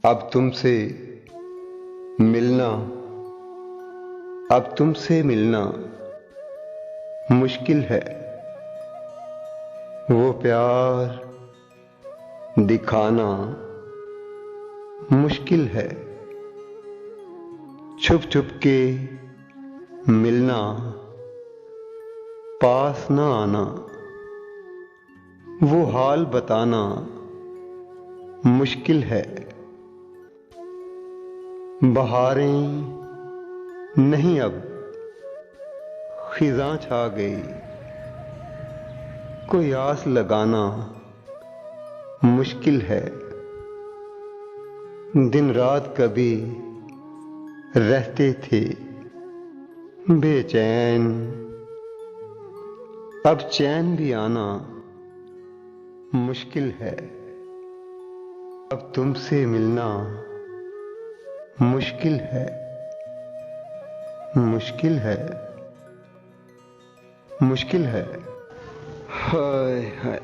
अब तुमसे मिलना अब तुमसे मिलना मुश्किल है। वो प्यार दिखाना मुश्किल है। छुप छुप के मिलना, पास न आना, वो हाल बताना मुश्किल है। बहारें नहीं अब खिज़ां छा गई, कोई आस लगाना मुश्किल है। दिन रात कभी रहते थे बेचैन, अब चैन भी आना मुश्किल है। अब तुमसे मिलना मुश्किल है, मुश्किल है, मुश्किल है। हाय हाय।